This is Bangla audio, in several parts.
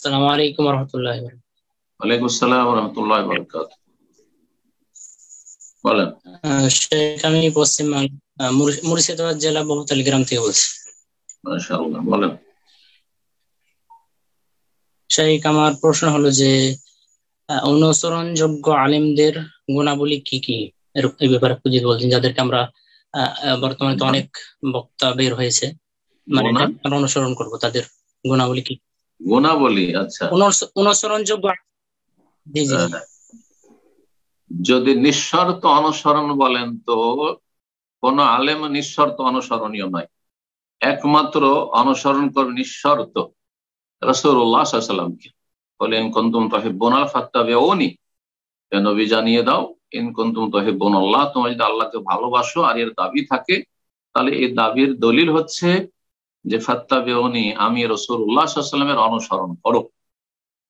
আসসালামু আলাইকুম রহমতুল্লাহ। ওয়ালাইকুম আসসালাম ওয়া রাহমাতুল্লাহি ওয়া বারাকাতুহু। বলেন। শেখ, আমি পশ্চিম মুর্শিদাবাদ জেলা বহুতলী গ্রাম থেকে বলছি। মাশাআল্লাহ, বলেন। শেখ, আমার প্রশ্ন হলো যে অনুসরণযোগ্য আলেমদের গুণাবলী কি কি, এই ব্যাপারে একটু যদি বলতেন, যাদেরকে আমরা বর্তমানে তো অনেক বক্তা বের হয়েছে, মানে আমরা অনুসরণ করব, তাদের গুণাবলী কি? গুণাবলী, আচ্ছা। অনুসরণযোগ্য, জি জি। যদি নিঃশর্ত অনুসরণ বলেন তো কোন আলেম নিঃশর্ত অনুসরণীয় নয়। একমাত্র অনুসরণ করবে নিঃশর্ত রাসূলুল্লাহ সাল্লাল্লাহু আলাইহি ওয়াসাল্লামকে। বলেন ইন কুনতুম তুহিব্বুনাল ফাত্তাবিউনি, নবী জানিয়ে দাও, ইন কুনতুম তুহিব্বুনাল্লাহ, তোমরা যদি আল্লাহকে ভালোবাসো আর এর দাবি থাকে, তাহলে এই দাবির দলিল হচ্ছে যে ফাত্তাবিউনি, আমি রাসূলুল্লাহ সাল্লাল্লাহু আলাইহি ওয়াসাল্লামের অনুসরণ করো।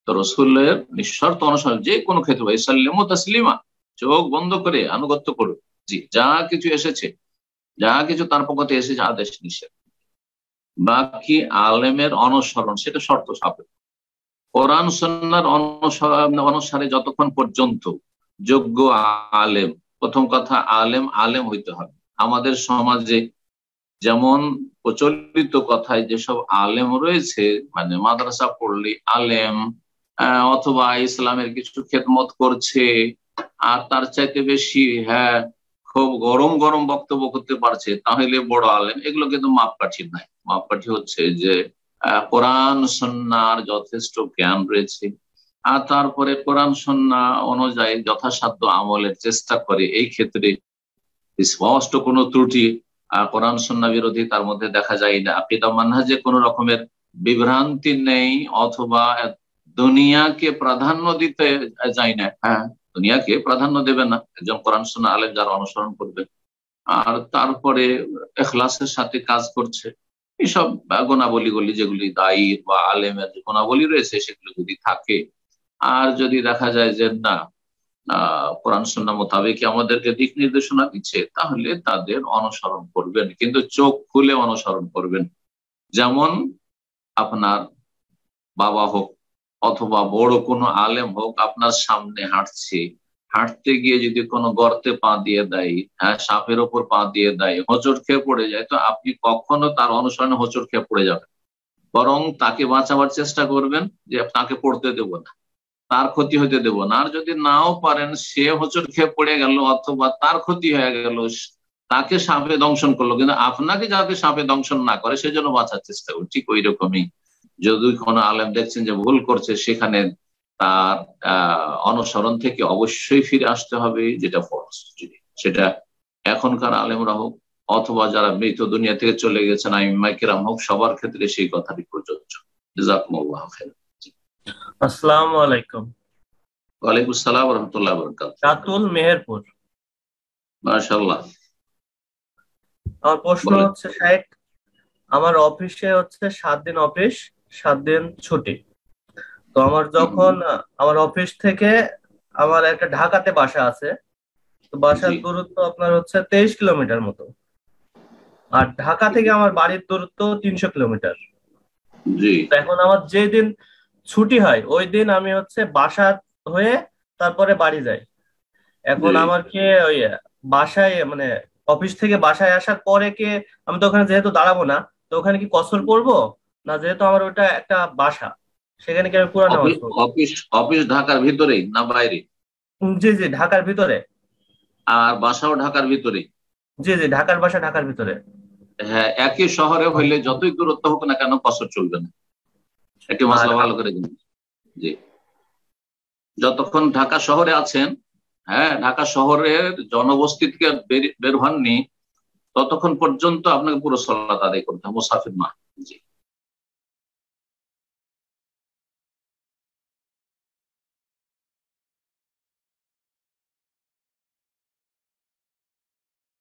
তো রাসূলের নিঃশর্ত অনুসরণ যে কোনো ক্ষেত্রে, ইসাল্লিমু তাসলিমা, চোখ বন্ধ করে আনুগত্য করো। জি, যা কিছু এসেছে, যা কিছু তার পক্ষ থেকে এসেছে আদেশ নিষেধ। বাকি আলেমের অনুসরণ সেটা শর্ত সাপেক্ষ। কোরআন সুন্নাহর অনুসারে যতক্ষণ পর্যন্ত যোগ্য আলেম, প্রথম কথা আলেম আলেম হইতে হবে। আমাদের সমাজে যেমন প্রচলিত কথায় যেসব আলেম রয়েছে, মানে মাদ্রাসা পড়লে আলেম, অথবা ইসলামের কিছু খেদমত করছে, আর তার চাইতে বেশি খুব গরম গরম বক্তব্য করতে পারছে, তাহলে বড় আলেম, এগুলো কিন্তু মাপকাঠি নাই। মাপকাঠি হচ্ছে যে কোরআন সুন্নাহর যথেষ্ট জ্ঞান রয়েছে, আর তারপরে কোরআন সুন্নাহ অনুযায়ী যথাসাধ্য আমলের চেষ্টা করে। এই ক্ষেত্রে স্পষ্ট কোনো ত্রুটি, কোরআন সুন্নাহ বিরোধী তার মধ্যে দেখা যায় না। আকীদা মানহাজে কোনো রকমের বিভ্রান্তি নেই, অথবা দুনিয়াকে প্রাধান্য দিতে যায় না। দুনিয়াকে প্রাধান্য দেবে না একজন কোরআন সুন্নাহ আলেম যারা অনুসরণ করবে, আর তারপরে ইখলাসের সাথে কাজ করছে। এইসব গুণাবলীগুলি, যেগুলি দায়ী বা আলেমের যে গুণাবলী রয়েছে, সেগুলো যদি থাকে, আর যদি দেখা যায় যে না কোরআন সুন্নাহ মোতাবেক আমাদেরকে দিক নির্দেশনা দিচ্ছে, তাহলে তাদের অনুসরণ করবেন, কিন্তু চোখ খুলে অনুসরণ করবেন। যেমন আপনার বাবা হোক অথবা বড় কোনো আলেম হোক, আপনার সামনে হাঁটছে, হাঁটতে গিয়ে যদি কোনো গর্তে পা দিয়ে দেয়, সাপের ওপর পা দিয়ে দেয়, হোঁচট খেয়ে পড়ে যায়, তো আপনি কখনো তার অনুসরণে হোঁচট খেয়ে পড়ে যাবেন, বরং তাকে বাঁচাবার চেষ্টা করবেন যে তাকে পড়তে দেব না, তার ক্ষতি হতে দেব না। আর যদি নাও পারেন, সে হোঁচট খেয়ে পড়ে গেল অথবা তার ক্ষতি হয়ে গেল, তাকে সাপে দংশন করলো, কিন্তু আপনাকে যাতে সাপে দংশন না করে সেজন্য বাঁচার চেষ্টা করুন। ঠিক ওই রকমই যদি কোনো আলেম দেখছেন যে ভুল করছে, সেখানে তার অনুসরণ থেকে অবশ্যই ফিরে আসতে হবে, যেটা ফরজ। সেটা এখনকার আলেমরা হোক অথবা যারা মৃত দুনিয়া থেকে চলে গেছেন আইম্মায়ে কিরাম হোক, সবার ক্ষেত্রে সেই কথাটি প্রযোজ্য। জাযাকুমুল্লাহু খাইরান। আসসালামু আলাইকুম। ওয়ালাইকুম আসসালাম ওয়া রাহমাতুল্লাহি ওয়া বারাকাতুহু। রাতুল মেহেরপুর। মাশাআল্লাহ। আমার প্রশ্ন হচ্ছে শেখ, আমার অফিসে হচ্ছে 7 দিন অফিস, 7 দিন ছুটি। তো আমার যখন আমার অফিস থেকে আমার একটা ঢাকাতে বাসা আছে, তো বাসার দূরত্ব আপনার হচ্ছে 23 কিলোমিটার মতো, আর ঢাকা থেকে আমার বাড়ির দূরত্ব 300 কিলোমিটার। এখন আমার যে দিন ছুটি হয় ওই দিন আমি হচ্ছে বাসা হয়ে তারপরে বাড়ি যাই। এখন আমার কি ওই বাসায়, মানে অফিস থেকে বাসায় আসার পরে কি আমি তো ওখানে যেহেতু দাঁড়াবো না, তো ওখানে কি কসর করবো না? যেহেতু আমার ওটা একটা বাসা, সেখানে কি আমি পুরা নামাজ পড়বো? অফিস ঢাকার ভিতরেই না বাইরে? জি জি, ঢাকার ভিতরে। আর বাসাও ঢাকার ভিতরে? জি জি, ঢাকার বাসা ঢাকার ভিতরে। হ্যাঁ, একই শহরে হইলে যতই দূরত্ব হোক না কেন কসর চলবে না। একটি মাসলা ভালো করে জানেন। জি, যতক্ষণ ঢাকা শহরে আছেন, ঢাকা শহরের জনবসতি থেকে বের হননি, ততক্ষণ পর্যন্ত আপনাকে পুরো সালাত আদায় করতে হবে, মুসাফির না। জি।